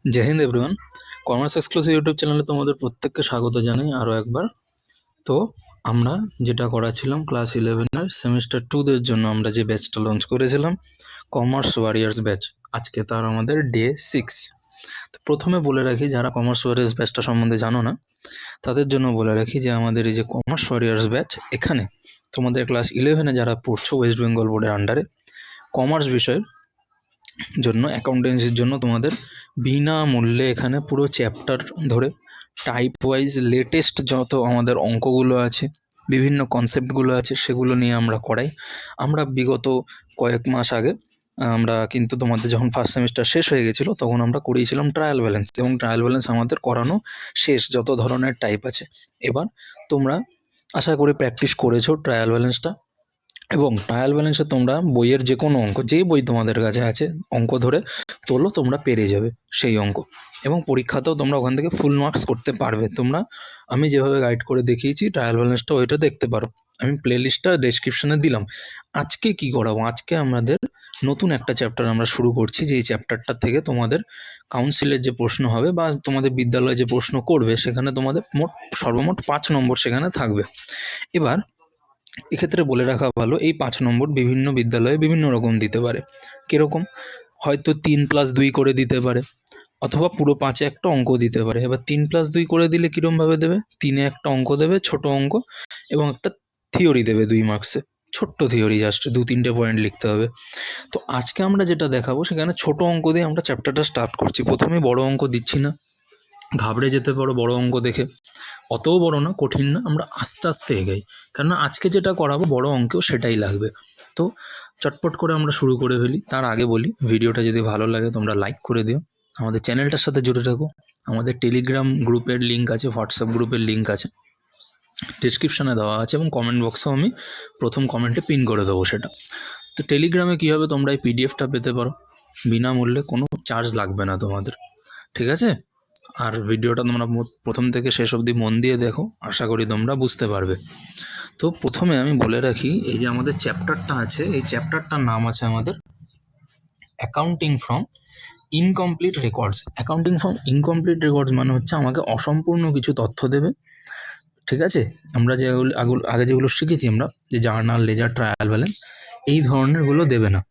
জয় Hind everyone. Commerce exclusive YouTube চ্যানেলে তোমাদের প্রত্যেককে স্বাগত জানাই আরও একবার। তো আমরা যেটা করাছিলাম ক্লাস 11-এর সেমিস্টার 2-দের জন্য আমরা যে ব্যাচটা লঞ্চ করেছিলাম কমার্স ওয়ারিয়ার্স ব্যাচ, আজকে তার আমাদের ডে 6। তো প্রথমে বলে রাখি, যারা কমার্স ওয়ারিয়ার্স ব্যাচটা সম্বন্ধে জানো না তাদের জন্য বলে রাখি যে আমাদের এই যে কমার্স ওয়ারিয়ার্স ব্যাচ, এখানে তোমাদের ক্লাস 11-এ যারা পড়ছো ওয়েস্ট বেঙ্গল বোর্ডের আন্ডারে কমার্স বিষয়ের জন্য, অ্যাকাউন্টেন্সির জন্য তোমাদের বিনামূল্যে এখানে পুরো চ্যাপ্টার ধরে টাইপ ওয়াইজ লেটেস্ট যত আমাদের অঙ্কগুলো আছে, বিভিন্ন কনসেপ্টগুলো আছে, সেগুলো নিয়ে আমরা করাই। আমরা বিগত কয়েক মাস আগে আমরা কিন্তু তোমাদের যখন ফার্স্ট সেমিস্টার শেষ হয়ে গেছিলো তখন আমরা করিয়েছিলাম ট্রায়াল ব্যালেন্স, এবং ট্রায়াল ব্যালেন্স আমাদের করানো শেষ যত ধরনের টাইপ আছে। এবার তোমরা আশা করি প্র্যাকটিস করেছো ট্রায়াল ব্যালেন্সটা, এবং ট্রায়াল ব্যালেন্সে তোমরা বইয়ের যে কোনো অঙ্ক, যেই বই তোমাদের কাছে আছে অঙ্ক ধরে তোলো, তোমরা পেরে যাবে সেই অঙ্ক, এবং পরীক্ষাতেও তোমরা ওখান থেকে ফুল মার্কস করতে পারবে। তোমরা আমি যেভাবে গাইড করে দেখিয়েছি ট্রায়াল ব্যালেন্সটা ওইটা দেখতে পারো, আমি প্লে লিস্টটা ডেসক্রিপশানে দিলাম। আজকে কি করাবো, আজকে আমাদের নতুন একটা চ্যাপ্টার আমরা শুরু করছি, যে এই চ্যাপ্টারটা থেকে তোমাদের কাউন্সিলের যে প্রশ্ন হবে বা তোমাদের বিদ্যালয়ে যে প্রশ্ন করবে সেখানে তোমাদের সর্বমোট 5 নম্বর সেখানে থাকবে। এবার এক্ষেত্রে বলে রাখা ভালো, এই 5 নম্বর বিভিন্ন বিদ্যালয়ে বিভিন্ন রকম দিতে পারে। কীরকম, হয়তো 3+2 করে দিতে পারে, অথবা পুরো 5-এ একটা অঙ্ক দিতে পারে। এবার 3+2 করে দিলে কীরকমভাবে দেবে, 3-এ একটা অঙ্ক দেবে, ছোট অঙ্ক, এবং একটা থিওরি দেবে 2 মার্কসে, ছোট্ট থিওরি, জাস্ট 2-3টে পয়েন্ট লিখতে হবে। তো আজকে আমরা যেটা দেখাবো সেখানে ছোট অঙ্ক দিয়ে আমরা চ্যাপ্টারটা স্টার্ট করছি। প্রথমে বড় অঙ্ক দিচ্ছি না, ঘাবড়ে যেতে পারো বড় অঙ্ক দেখে, অতও বড় না, কঠিন না, আমরা আস্তে আস্তে এগাই, কেননা আজকে যেটা করাবো বড় অঙ্কেও সেটাই লাগবে। তো চটপট করে আমরা শুরু করে ফেলি। তার আগে বলি, ভিডিওটা যদি ভালো লাগে তোমরা লাইক করে দিও, আমাদের চ্যানেলটার সাথে জুড়ে থাকো। আমাদের টেলিগ্রাম গ্রুপের লিঙ্ক আছে, হোয়াটসঅ্যাপ গ্রুপের লিঙ্ক আছে, ডেসক্রিপশানে দেওয়া আছে, এবং কমেন্ট বক্সেও আমি প্রথম কমেন্টে পিন করে দেবো সেটা। তো টেলিগ্রামে কীভাবে তোমরা এই পিডিএফটা পেতে পারো বিনামূল্যে, কোনো চার্জ লাগবে না তোমাদের, ঠিক আছে? আর ভিডিওটা তোমরা প্রথম থেকে শেষ অবধি মন দিয়ে দেখো, আশা করি তোমরা বুঝতে পারবে। তো প্রথমে আমি বলে রাখি, এই যে আমাদের চ্যাপ্টারটা আছে, এই চ্যাপ্টারটার নাম আছে আমাদের accounting from incomplete records. Accounting from incomplete records মানে হচ্ছে আমাকে অসম্পূর্ণ কিছু তথ্য দেবে, ঠিক আছে? আমরা যেগুলো আগে যেগুলো শিখেছি আমরা, যে জার্নাল, লেজার, ট্রায়াল ব্যালেন্স, এই ধরনেরগুলো দেবে না।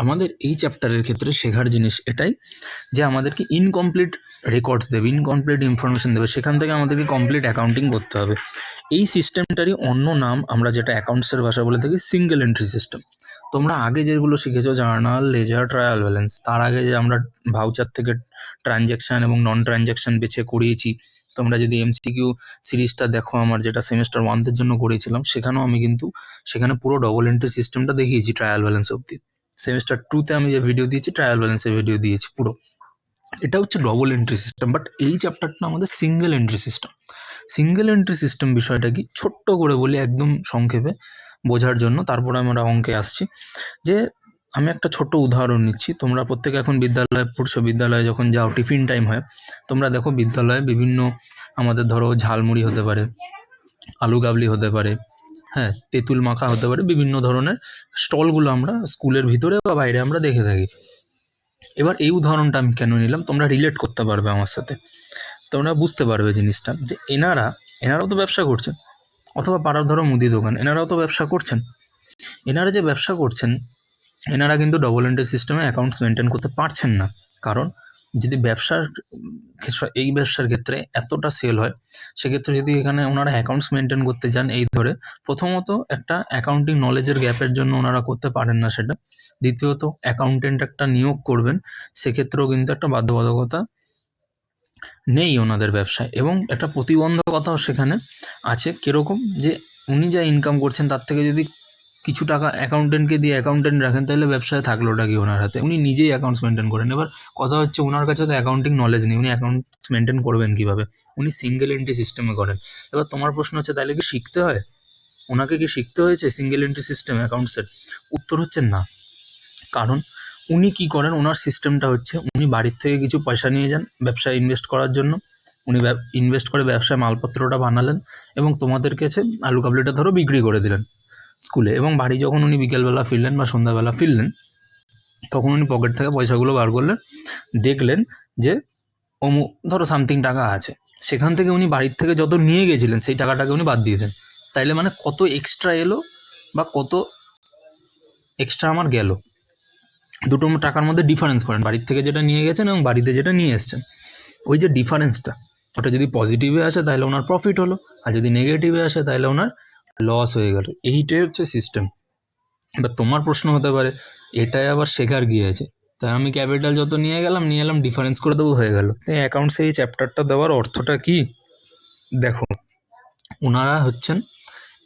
আমাদের এই চ্যাপ্টারের ক্ষেত্রে শেখার জিনিস এটাই, যে আমাদেরকে ইনকমপ্লিট রেকর্ডস দেবে, ইনকমপ্লিট ইনফরমেশন দেবে, সেখান থেকে আমাদেরকে কমপ্লিট অ্যাকাউন্টিং করতে হবে। এই সিস্টেমটারই অন্য নাম আমরা যেটা অ্যাকাউন্টসের ভাষা বলে থাকি সিঙ্গেল এন্ট্রি সিস্টেম। তোমরা আগে যেগুলো শিখেছো জার্নাল, লেজার, ট্রায়াল ব্যালেন্স, তার আগে যে আমরা ভাউচার থেকে ট্রানজ্যাকশান এবং নন ট্রানজ্যাকশান বেছে করিয়েছি, তোমরা যদি এমসিকিউ সিরিজটা দেখো আমার, যেটা সেমিস্টার 1-র জন্য করিয়েছিলাম, সেখানেও আমি কিন্তু সেখানে পুরো ডবল এন্ট্রি সিস্টেমটা দেখিয়েছি ট্রায়াল ব্যালেন্স অবধি। সেমিস্টার 2-তে আমি যে ভিডিও দিয়েছি ট্রায়াল ব্যালেন্সের ভিডিও দিয়েছি পুরো। এটা হচ্ছে ডবল এন্ট্রি সিস্টেম, বাট এই চ্যাপ্টারটা আমাদের single entry system. Single entry system বিষয়টা কি ছোট্ট করে বলি একদম সংক্ষেপে বোঝার জন্য, তারপরে আমরা অঙ্কে আসছি। যে আমি একটা ছোট উদাহরণ নিচ্ছি, তোমরা প্রত্যেকে এখন বিদ্যালয়ে পড়ছো, বিদ্যালয়ে যখন যাও টিফিন টাইম হয়, তোমরা দেখো বিদ্যালয়ে বিভিন্ন আমাদের ধরো ঝালমুড়ি হতে পারে, আলু কাবলি হতে পারে, হ্যাঁ, তেঁতুল মাখা হতে পারে, বিভিন্ন ধরনের স্টলগুলো আমরা স্কুলের ভিতরে বা বাইরে আমরা দেখে থাকি। এবার এই উদাহরণটা আমি কেন নিলাম, তোমরা রিলেট করতে পারবে আমার সাথে, তোমরা বুঝতে পারবে জিনিসটা, যে এনারাও তো ব্যবসা করছেন, অথবা পাড়ার ধরো মুদি দোকান, এনারাও তো ব্যবসা করছেন। এনারা যে ব্যবসা করছেন, এনারা কিন্তু ডবল এন্ট্রি সিস্টেমে অ্যাকাউন্টস মেনটেন করতে পারছেন না। কারণ যদি এই ব্যবসার ক্ষেত্রে এতটা সেল হয়, সেক্ষেত্রে যদি এখানে ওনারা অ্যাকাউন্টস মেনটেন করতে যান, এই ধরে প্রথমত একটা অ্যাকাউন্টিং নলেজের গ্যাপের জন্য ওনারা করতে পারেন না সেটা। দ্বিতীয়ত অ্যাকাউন্টেন্ট একটা নিয়োগ করবেন, সেক্ষেত্রেও কিন্তু একটা বাধ্যবাধকতা নেই ওনাদের ব্যবসায়, এবং একটা প্রতিবন্ধকতাও সেখানে আছে। কীরকম, যে উনি যা ইনকাম করছেন তার থেকে যদি কিছু টাকা অ্যাকাউন্টেন্টকে দিয়ে অ্যাকাউন্টেন্ট রাখেন, তাহলে ব্যবসায় থাকলোটা কি ওনার হাতে? উনি নিজেই অ্যাকাউন্টস মেনটেন করেন। এবার কথা হচ্ছে, ওনার কাছে তো অ্যাকাউন্টিং নলেজ নেই, উনি অ্যাকাউন্টস মেনটেন করবেন কীভাবে? উনি সিঙ্গেল এন্ট্রি সিস্টেমে করেন। এবার তোমার প্রশ্ন হচ্ছে, তাহলে কি শিখতে হয়? ওনাকে কি শিখতে হয়েছে সিঙ্গেল এন্ট্রি সিস্টেম অ্যাকাউন্টসের? উত্তর হচ্ছে না। কারণ উনি কি করেন, ওনার সিস্টেমটা হচ্ছে, উনি বাড়ির থেকে কিছু পয়সা নিয়ে যান ব্যবসায় ইনভেস্ট করার জন্য, উনি ইনভেস্ট করে ব্যবসায় মালপত্রটা বানালেন, এবং তোমাদের কাছে আলু কাবলিটা ধরো বিক্রি করে দিলেন স্কুলে, এবং বাড়ি যখন উনি বিকেলবেলা ফিরলেন বা সন্ধ্যাবেলা ফিরলেন, তখন উনি পকেট থেকে পয়সাগুলো বার করলেন, দেখলেন যে ধরো সামথিং টাকা আছে, সেখান থেকে উনি বাড়ির থেকে যত নিয়ে গেছিলেন সেই টাকাটাকে উনি বাদ দিয়ে দেন। তাইলে মানে কত এক্সট্রা এলো বা কত এক্সট্রা আমার গেল, দুটো টাকার মধ্যে ডিফারেন্স করেন, বাড়ির থেকে যেটা নিয়ে গেছেন এবং বাড়িতে যেটা নিয়ে এসছেন, ওই যে ডিফারেন্সটা, ওটা যদি পজিটিভে আসে তাহলে ওনার প্রফিট হলো, আর যদি নেগেটিভে আসে তাহলে ওনার লস হয়ে গেল। এইটাই হচ্ছে সিস্টেম। এবার তোমার প্রশ্ন হতে পারে এটাই আবার শেখার গিয়েছে, তাই আমি ক্যাপিটাল যত নিয়ে এলাম ডিফারেন্স করে দেবো, হয়ে গেল। তাই অ্যাকাউন্টসে এই চ্যাপ্টারটা দেওয়ার অর্থটা কি? দেখো, ওনারা হচ্ছেন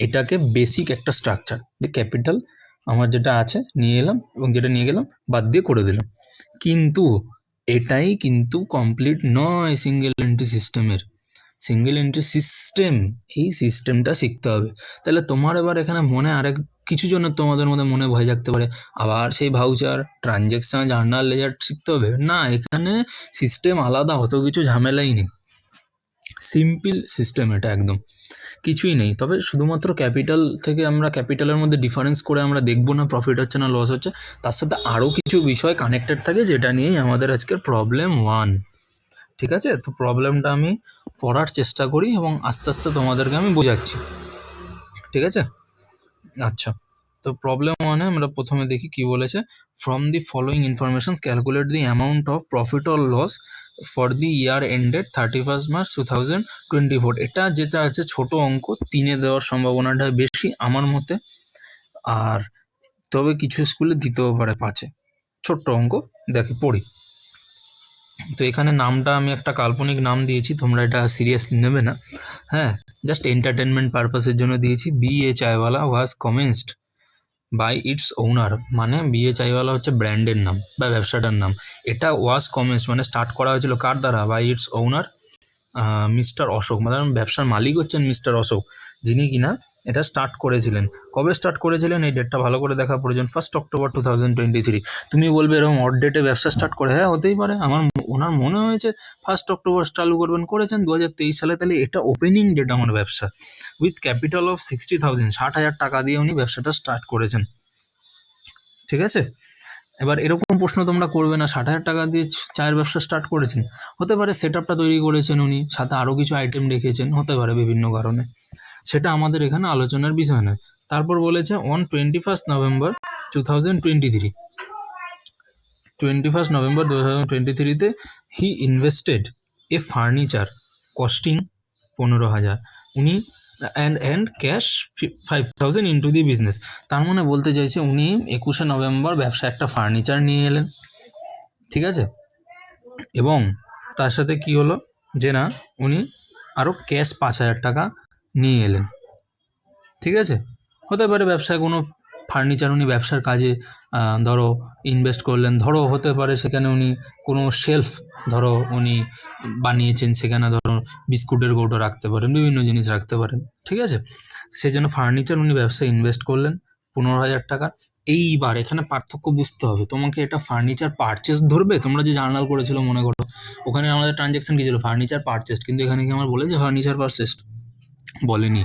এটাকে বেসিক একটা স্ট্রাকচার, যে ক্যাপিটাল আমার যেটা আছে নিয়ে এলাম এবং যেটা নিয়ে গেলাম বাদ দিয়ে করে দিলাম। কিন্তু এটাই কিন্তু কমপ্লিট নয় সিঙ্গেল এন্ট্রি সিস্টেমের। সিঙ্গেল এন্ট্রি সিস্টেম, এই সিস্টেমটা শিখতে হবে। তাহলে তোমার এবার এখানে মনে আরেক কিছু জনের তোমাদের মধ্যে মনে ভয় থাকতে পারে, আবার সেই ভাউচার, ট্রানজ্যাকশন, জার্নাল, লেজার শিখতে হবে। না, এখানে সিস্টেম আলাদা, অত কিছু ঝামেলাই নেই, সিম্পল সিস্টেম এটা, একদম কিছুই নেই। তবে শুধুমাত্র ক্যাপিটাল থেকে আমরা ক্যাপিটালের মধ্যে ডিফারেন্স করে আমরা দেখবো না প্রফিট হচ্ছে না লস হচ্ছে, তার সাথে আরও কিছু বিষয় কানেক্টেড থাকে, যেটা নিয়েই আমাদের আজকের প্রবলেম 1। ঠিক আছে, তো প্রবলেমটা আমি পড়ার চেষ্টা করি এবং আস্তে আস্তে তোমাদেরকে আমি বোঝাচ্ছি। ঠিক আছে, আচ্ছা। তো প্রবলেম 1-এ আমরা প্রথমে দেখি কি বলেছে। From the following information calculate the amount of profit or loss for the year ended 31 March 2024। এটা যেটা আছে ছোট অঙ্ক, 3-এ দেওয়ার সম্ভাবনাটা বেশি আমার মতে, আর তবে কিছু স্কুলে দিতেও পারে 5-এ। ছোট্ট অঙ্ক, দেখি পড়ি। তো এখানে নামটা আমি একটা কাল্পনিক নাম দিয়েছি, তোমরা এটা সিরিয়াসলি নেবে না, হ্যাঁ, জাস্ট এন্টারটেনমেন্ট পারপাসের জন্য দিয়েছি। B A. Chaiwala was commenced by its owner, মানে বি.এ. চাইওয়ালা হচ্ছে ব্র্যান্ডের নাম বা ব্যবসাটার নাম। এটা ওয়াজ কমেন্স মানে স্টার্ট করা হয়েছিল কার দ্বারা? By its owner mister Ashok, মানে ব্যবসার মালিক হচ্ছেন মিস্টার অশোক, যিনি কিনা এটা স্টার্ট করেছিলেন। কবে স্টার্ট করেছিলেন এই ডেটটা ভালো করে দেখা প্রয়োজন, 1 অক্টোবর 2023। তুমি বলবে এরকম অড ডেটে ব্যবসা স্টার্ট করে, হ্যাঁ হতেই পারে, ওনার মনে হয়েছে 1 অক্টোবর চালু করবেন, করেছেন 2023 সালে, তাহলে এটা ওপেনিং ডেট আমার ব্যবসা। উইথ ক্যাপিটাল অফ 60,000, 60,000 টাকা দিয়ে উনি ব্যবসাটা স্টার্ট করেছেন। ঠিক আছে, এবার এরকম প্রশ্ন তোমরা করবে না 60,000 টাকা দিয়ে চায়ের ব্যবসা স্টার্ট করেছেন, হতে পারে সেট আপটা তৈরি করেছেন উনি, সাথে আরও কিছু আইটেম রেখেছেন, হতে পারে বিভিন্ন কারণে, সেটা আমাদের এখানে আলোচনার বিষয় নয়। তারপর বলেছে অন 21 নভেম্বর 2023, 21 নভেম্বর 2023-তে he invested a furniture costing 15,000 উনি and cash 5,000 into the business. তার মানে বলতে চাইছে উনি 21 নভেম্বর ব্যবসা একটা ফার্নিচার নিয়ে এলেন, ঠিক আছে, এবং তার সাথে কি হলো যে না উনি আরও ক্যাশ 5,000 টাকা নিয়ে এলেন। ঠিক আছে, হতে পারে ব্যবসায় কোনো ফার্নিচার উনি ব্যবসার কাজে ধরো ইনভেস্ট করলেন, ধরো হতে পারে সেখানে উনি কোনো শেলফ ধরো উনি বানিয়েছেন, সেখানে ধরো বিস্কুটের কৌটো রাখতে পারেন, বিভিন্ন জিনিস রাখতে পারেন, ঠিক আছে, সেই জন্য ফার্নিচার উনি ব্যবসায় ইনভেস্ট করলেন 15,000 টাকা। এইবার এখানে পার্থক্য বুঝতে হবে, তোমাকে এটা ফার্নিচার পারচেস ধরবে, তোমরা যে জার্নাল করেছিল মনে করো, ওখানে আমাদের ট্রানজ্যাকশন কী ছিল? ফার্নিচার পারচেস, কিন্তু এখানে কি আমার বলেছে ফার্নিচার পারচেস? বলেনি,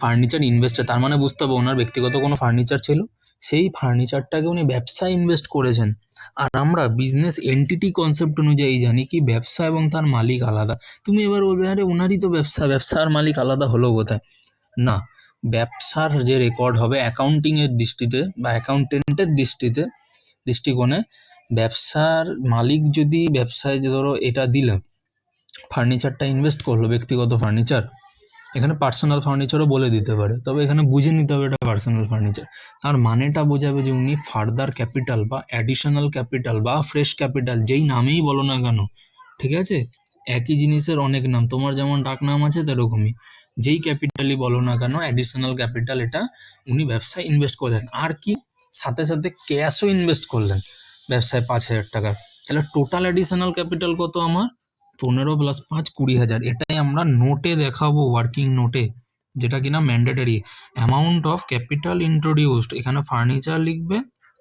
ফার্নিচার ইনভেস্টার, তার মানে বুঝতে হবে ওনার ব্যক্তিগত কোনো ফার্নিচার ছিল, সেই ফার্নিচারটাকে উনি ব্যবসায় ইনভেস্ট করেছেন। আর আমরা বিজনেস এন্টিটি কনসেপ্ট অনুযায়ী জানি কি ব্যবসা এবং তার মালিক আলাদা। তুমি এবার বলবে আরে ওনারই তো ব্যবসা, ব্যবসার মালিক আলাদা হলো কোথায়? না, ব্যবসার যে রেকর্ড হবে অ্যাকাউন্টিংয়ের দৃষ্টিতে বা অ্যাকাউন্টেন্টের দৃষ্টিকোণে, ব্যবসার মালিক যদি ব্যবসায় যে ধরো এটা দিলাম ফার্নিচারটা ইনভেস্ট করলো, ব্যক্তিগত ফার্নিচার, এখানে পার্সোনাল ফার্নিচারও বলে দিতে পারে, তবে এখানে বুঝে নিতে হবে এটা পার্সোনাল ফার্নিচার। তার মানেটা বোঝাবে যে উনি ফার্দার ক্যাপিটাল বা অ্যাডিশনাল ক্যাপিটাল বা ফ্রেশ ক্যাপিটাল, যেই নামেই বলো না কেন, ঠিক আছে, একই জিনিসের অনেক নাম, তোমার যেমন ডাক নাম আছে তেরকমই, যেই ক্যাপিটালই বলো না কেন অ্যাডিশনাল ক্যাপিটাল এটা উনি ব্যবসায় ইনভেস্ট করলেন। আর কি সাথে সাথে ক্যাশও ইনভেস্ট করলেন ব্যবসায় 5,000 টাকা, তাহলে টোটাল অ্যাডিশনাল ক্যাপিটাল কত আমার? 15 + 5 20,000। এটাই আমরা নোটে দেখাবো, ওয়ার্কিং নোটে, যেটা কিনা mandatory. Amount of capital introduced, এখানে ফার্নিচার লিখবে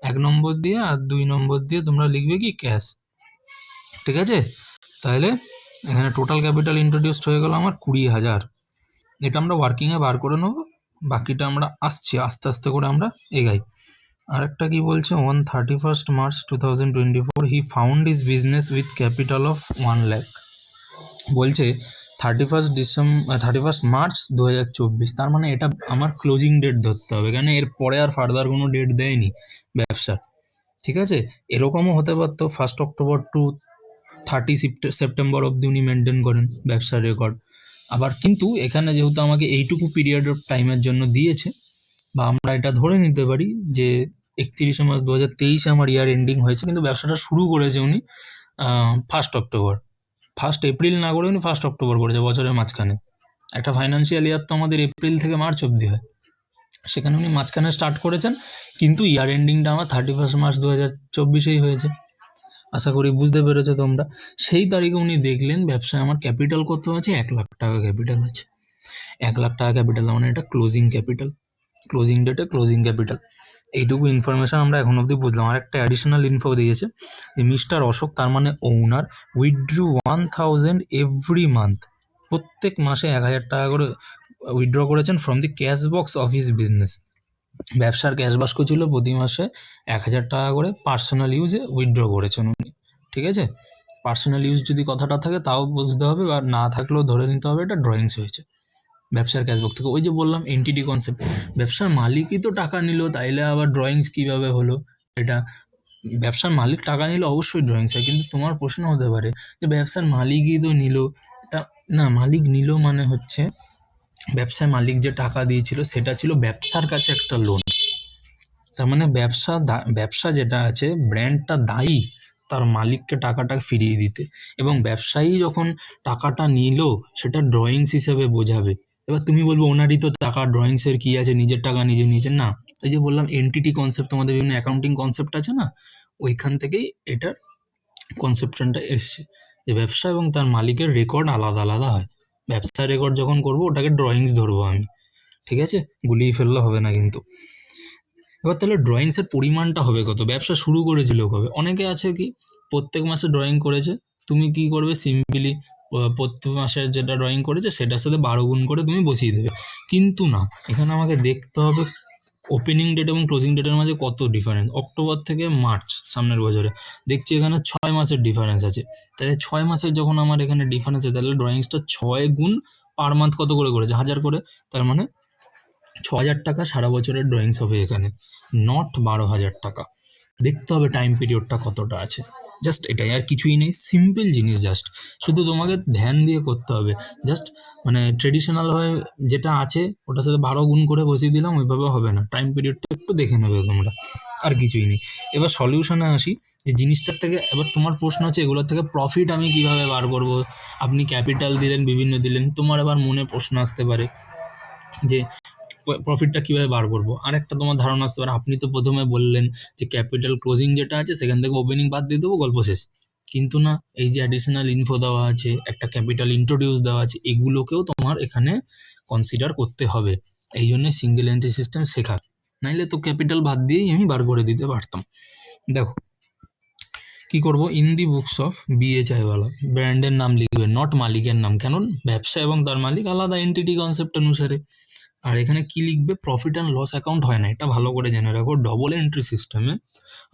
1 নম্বর দিয়ে, আর 2 নম্বর দিয়ে তোমরা লিখবে কি ক্যাশ, ঠিক আছে। তাহলে এখানে টোটাল ক্যাপিটাল ইন্ট্রোডিউসড হয়ে গেল আমার 20,000। এটা আমরা ওয়ার্কিংয়ে বার করে নেবো, বাকিটা আমরা আসছি আস্তে আস্তে করে আমরা এগাই। আরেকটা কি বলছে, on 31st March 2024 he found his business with capital of 1 lakh. বলছে 31st মার্চ 2024, তার মানে এটা আমার ক্লোজিং ডেট ধরতে হবে, কেন এর পরে আর ফার্দার কোনো ডেট দেয়নি ব্যবসার। ঠিক আছে, এরকমও হতে পারতো 1 অক্টোবর টু 30 সেপ্টেম্বর অবধি উনি মেনটেন করেন ব্যবসার রেকর্ড। আবার কিন্তু এখানে যেহেতু আমাকে এইটুকু পিরিয়ড অফ টাইমের জন্য দিয়েছে, বা আমরা এটা ধরে নিতে পারি যে 31শে মার্চ 2023 আমার ইয়ার এন্ডিং হয়েছে, কিন্তু ব্যবসাটা শুরু করেছে উনি 1 অক্টোবর। 1 এপ্রিল না করে উনি 1 অক্টোবর করেছে, বছরের মাঝখানে। একটা ফাইন্যান্সিয়াল ইয়ার তো আমাদের এপ্রিল থেকে মার্চ অবধি হয়, সেখানে উনি মাঝখানে স্টার্ট করেছেন, কিন্তু ইয়ার এন্ডিংটা আমার 31 মার্চ 2024 হয়েছে। আশা করি বুঝতে পেরেছো তোমরা। সেই তারিখে উনি দেখলেন ব্যবসায় আমার ক্যাপিটাল কত আছে, 1 লাখ টাকা ক্যাপিটাল আছে। 1 লাখ টাকা ক্যাপিটাল মানে এটা ক্লোজিং ক্যাপিটাল, ক্লোজিং ডেটে ক্লোজিং ক্যাপিটাল। এইটুকু ইনফরমেশন আমরা এখন অবধি বুঝলাম। আর একটা অ্যাডিশনাল ইনফো দিয়েছে যে মিস্টার অশোক, তার মানে ওনার, উইথড্রু 1000 এভরি মান্থ, প্রত্যেক মাসে 1000 টাকা করে উইথড্র করেছেন from the cash box of his business. ব্যবসার ক্যাশ বাস্ক ছিল, প্রতি মাসে 1000 টাকা করে পার্সোনাল ইউজে উইথড্র করেছেন উনি। ঠিক আছে, পার্সোনাল ইউজ যদি কথাটা থাকে তাও বুঝতে হবে, বা না থাকলেও ধরে নিতে হবে এটা ড্রয়িংস হয়েছে ব্যবসার ক্যাশবুক থেকে। ওই যে বললাম এনটিটি কনসেপ্ট, ব্যবসার মালিকই তো টাকা নিল, তাইলে আবার ড্রয়িংস কিভাবে হলো? এটা ব্যবসার মালিক টাকা নিলে অবশ্যই ড্রয়িংস হয়, কিন্তু তোমার প্রশ্ন হতে পারে যে ব্যবসার মালিকই তো নিল, তা না, মালিক নিল মানে হচ্ছে ব্যবসায় মালিক যে টাকা দিয়েছিল সেটা ছিল ব্যবসার কাছে একটা লোন। তার মানে ব্যবসা যেটা আছে, ব্র্যান্ডটা দায়ী তার মালিককে টাকাটা ফিরিয়ে দিতে, এবং ব্যবসায়ী যখন টাকাটা নিল সেটা ড্রয়িংস হিসেবে বোঝাবে। এবার তুমি বলবো ওনারই তো টাকা, ড্রয়িংসের কি আছে, নিজের টাকা নিজে নিয়েছেন না। এই যে বললাম এনটিটি কনসেপ্ট, তোমাদের বিভিন্ন অ্যাকাউন্টিং কনসেপ্ট আছে না, ওইখান থেকেই এটার কনসেপশনটা এসছে, যে ব্যবসা এবং তার মালিকের রেকর্ড আলাদা আলাদা হয়। ব্যবসার রেকর্ড যখন করবো ওটাকে ড্রয়িংস ধরবো আমি। ঠিক আছে, গুলিয়ে ফেললে হবে না কিন্তু। এবার তাহলে ড্রয়িংসের পরিমাণটা হবে কত? ব্যবসা শুরু করেছিল কবে? অনেকে আছে কি প্রত্যেক মাসে ড্রয়িং করেছে, তুমি কি করবে, সিম্পলি প্রত্যেক মাসের যেটা ড্রয়িং করেছে সেটার সাথে 12 গুণ করে তুমি বসিয়ে দেবে। কিন্তু না, এখানে আমাকে দেখতে হবে ওপেনিং ডেট এবং ক্লোজিং ডেটের মাঝে কত ডিফারেন্স। অক্টোবর থেকে মার্চ সামনের বছরে দেখছি এখানে 6 মাসের ডিফারেন্স আছে। তাহলে 6 মাসের যখন আমার এখানে ডিফারেন্স আছে, তাহলে ড্রয়িংসটা 6 গুণ পার মান্থ কত করে করেছে, 1000 করে। তার মানে 6000 টাকা সারা বছরের ড্রয়িংস হবে এখানে, নট 12,000 টাকা। দেখতে হবে টাইম পিরিয়ডটা কতটা আছে, জাস্ট এটাই, আর কিছুই নেই। সিম্পল জিনিস, জাস্ট শুধু তোমাকে ধ্যান দিয়ে করতে হবে। জাস্ট মানে ট্রেডিশনালভাবে যেটা আছে ওটার সাথে 12 গুণ করে বসিয়ে দিলাম, ওইভাবে হবে না। টাইম পিরিয়ডটা একটু দেখে নেবে তোমরা, আর কিছুই নেই। এবার সলিউশনে আসি, যে জিনিসটার থেকে এবার তোমার প্রশ্ন হচ্ছে এগুলোর থেকে প্রফিট আমি কিভাবে বার করব। আপনি ক্যাপিটাল দিলেন, বিভিন্ন দিলেন, তোমার এবার মনে প্রশ্ন আসতে পারে যে প্রফিটটা কীভাবে বার করবো। আর একটা তোমার ধারণা আসতে পারে, আপনি তো প্রথমে বললেন যে ক্যাপিটাল ক্লোজিং যেটা আছে সেখান থেকে ওপেনিং বাদ দিয়ে দেবো, গল্প শেষ। কিন্তু না, এই যে অ্যাডিশনাল ইনফো দেওয়া আছে, একটা ক্যাপিটাল ইন্ট্রোডিউস দেওয়া আছে, এগুলোকেও তোমার এখানে কনসিডার করতে হবে। এই জন্য সিঙ্গেল এন্ট্রি সিস্টেম শেখা, নাইলে তো ক্যাপিটাল বাদ দিয়েই আমি বার করে দিতে পারতাম। দেখো কি করব, in the books of BA Chaiwala, ব্র্যান্ডের নাম লিখবে, নট মালিকের নাম, কেন ব্যবসা এবং তার মালিক আলাদা এন্টিটি কনসেপ্ট অনুসারে। আর এখানে কি লিখবে, প্রফিট অ্যান্ড লস অ্যাকাউন্ট হয় না, এটা ভালো করে জেনে রাখো। ডবল এন্ট্রি সিস্টেমে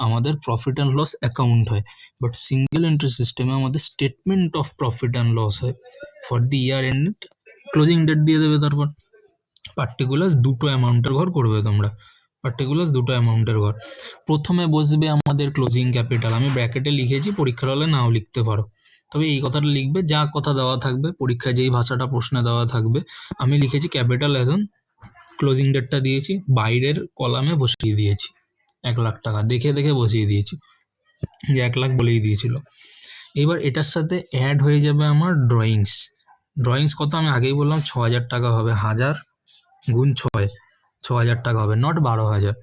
আমাদের প্রফিট অ্যান্ড লস অ্যাকাউন্ট হয়, বাট সিঙ্গেল এন্ট্রি সিস্টেমে আমাদের statement of profit and loss হয় for the year end. Closing date দিয়ে দেবে, তারপর পার্টিকুলার দুটো অ্যামাউন্টের ঘর করবে তোমরা, পার্টিকুলার দুটো অ্যামাউন্টের ঘর। প্রথমে বসবে আমাদের ক্লোজিং ক্যাপিটাল, আমি ব্র্যাকেটে লিখেছি, পরীক্ষার হলে নাও লিখতে পারো, তবে এই কথাটা লিখবে, যা কথা দেওয়া থাকবে পরীক্ষায়, যেই ভাষাটা প্রশ্নে দেওয়া থাকবে। আমি লিখেছি ক্যাপিটাল অ্যাজ অন, ক্লোজিং ডেটটা দিয়েছি, বাইরের কলামে বসিয়ে দিয়েছি 1 লাখ টাকা, দেখে দেখে বসিয়ে দিয়েছি, যে 1 লাখ বলেই দিয়েছিল। এবার এটার সাথে অ্যাড হয়ে যাবে আমার ড্রয়িংস। ড্রয়িংস কত আমি আগেই বললাম, 6000 টাকা হবে, 1000 গুণ 6, 6000 টাকা হবে, নট 12,000।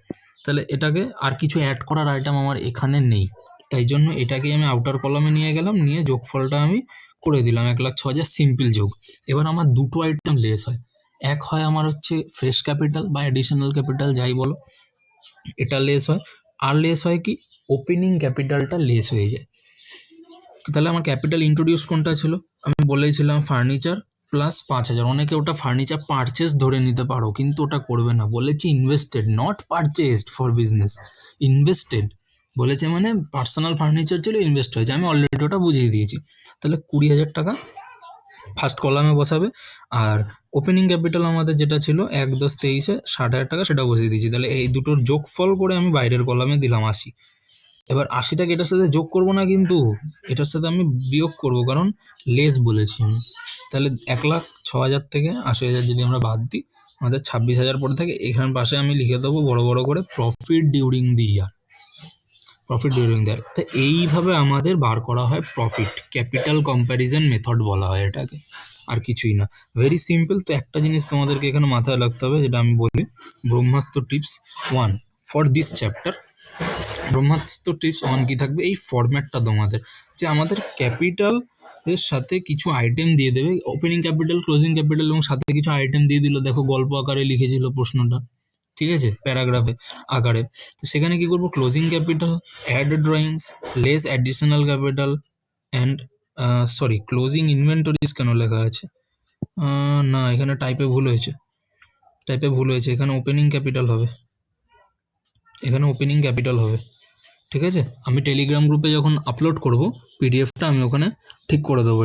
তাহলে এটাকে আর কিছু অ্যাড করার আইটেম আমার এখানে নেই, তাই জন্য এটাকে আমি আউটার কলামে নিয়ে গেলাম, নিয়ে যোগফলটা আমি করে দিলাম 1,06,000, সিম্পল যোগ। এবার আমার দুটো আইটেম লেস হয়, এক হয় আমার হচ্ছে ফ্রেশ ক্যাপিটাল বা অ্যাডিশনাল ক্যাপিটাল যাই বলো, এটা লেস হয়। আর লেস হয় কি, ওপেনিং ক্যাপিটালটা লেস হয়ে যায়। তাহলে আমার ক্যাপিটাল ইন্ট্রোডিউস কোনটা ছিল, আমি বলেছিলাম ফার্নিচার, +5,000, অনেকে ওটা ফার্নিচার পারচেস ধরে নিতে পারো, কিন্তু ওটা করবে না। বলেছি invested, not purchased for business, invested বলেছে, মানে পার্সোনাল ফার্নিচার ছিল, ইনভেস্ট হয়েছে, আমি অলরেডি ওটা বুঝিয়ে দিয়েছি। তাহলে 20,000 টাকা ফার্স্ট কলামে বসাবে, আর ওপেনিং ক্যাপিটাল আমাদের যেটা ছিল 1/10/23-এ 60,000 টাকা, সেটা বসিয়ে দিয়েছি। তাহলে এই দুটোর যোগফল করে আমি বাইরের কলামে দিলাম 80। এবার 80টাকে এটার সাথে যোগ করব না, কিন্তু এটার সাথে আমি বিয়োগ করব, কারণ লেস বলেছি আমি। তাহলে 1,06,000 থেকে 80,000 যদি আমরা বাদ দিই, আমাদের 26,000 পড়ে থাকে। এখান পাশে আমি লিখে দেবো বড় বড় করে profit during the year, profit during the year. তো এইভাবে আমাদের বার করা হয় প্রফিট, ক্যাপিটাল কম্প্যারিজন মেথড বলা হয় এটাকে, আর কিছুই না, ভেরি সিম্পল। তো একটা জিনিস তোমাদেরকে এখানে মাথায় রাখতে হবে, যেটা আমি বলি, ব্রহ্মাস্ত্র টিপস 1 ফর দিস চ্যাপ্টার। ব্রহ্মাস্ত্র টিপস 1 কি থাকবে, এই ফরম্যাটটা তোমাদের, যে আমাদের ক্যাপিটাল এর সাথে কিছু আইটেম দিয়ে দেবে, ওপেনিং ক্যাপিটাল, ক্লোজিং ক্যাপিটাল, এবং সাথে কিছু আইটেম দিয়ে দিল। দেখো গল্প আকারে লিখেছিল প্রশ্নটা, ঠিক আছে, প্যারাগ্রাফে আকারে। তো সেখানে কি করবো, closing capital, add drawings, less additional capital and sorry, closing inventories কেন লেখা আছে, না এখানে টাইপে ভুল হয়েছে, এখানে ওপেনিং ক্যাপিটাল হবে, ঠিক আছে। আমি টেলিগ্রাম গ্রুপে যখন আপলোড করব পিডিএফটা, আমি ওখানে ঠিক করে দেবো,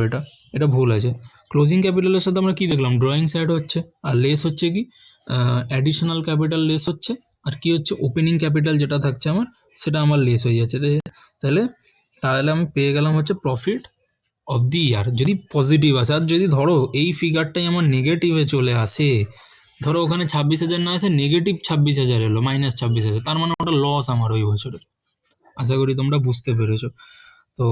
এটা ভুল আছে। ক্লোজিং ক্যাপিটালের সাথে আমরা কি দেখলাম, ড্রয়িংস অ্যাড হচ্ছে, আর লেস হচ্ছে কি, অ্যাডিশনাল ক্যাপিটাল লেস হচ্ছে, আর কি হচ্ছে, ওপেনিং ক্যাপিটাল যেটা থাকছে আমার, সেটা আমার লেস হয়ে যাচ্ছে। তাহলে আমি পেয়ে গেলাম হচ্ছে প্রফিট অফ দি ইয়ার, যদি পজিটিভ আসে। আর যদি ধরো এই ফিগারটাই আমার নেগেটিভে চলে আসে, ধরো ওখানে 26,000 না আসে, নেগেটিভ 26,000 এলো, -26,000, তার মানে ওটা লস আমার ওই বছরে। আশা করি তোমরা বুঝতে পেরেছো। তো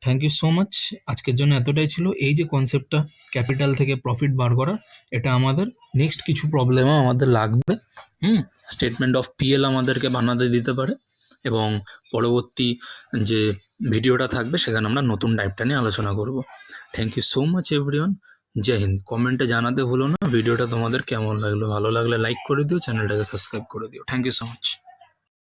থ্যাংক ইউ সো মাচ, আজকের জন্য এতটাই ছিল। এই যে কনসেপ্টটা ক্যাপিটাল থেকে প্রফিট বার করা, এটা আমাদের নেক্সট কিছু প্রবলেমও আমাদের লাগবে। স্টেটমেন্ট অফ পিএল আমাদেরকে বানাতে দিতে পারে, এবং পরবর্তী যে ভিডিওটা থাকবে সেখানে আমরা নতুন টাইপটা নিয়ে আলোচনা করব। Thank you so much everyone, জয় হিন্দ। কমেন্টে জানাতে ভুলো না ভিডিওটা তোমাদের কেমন লাগলো, ভালো লাগলে লাইক করে দিও, চ্যানেলটাকে সাবস্ক্রাইব করে দিও। Thank you so much.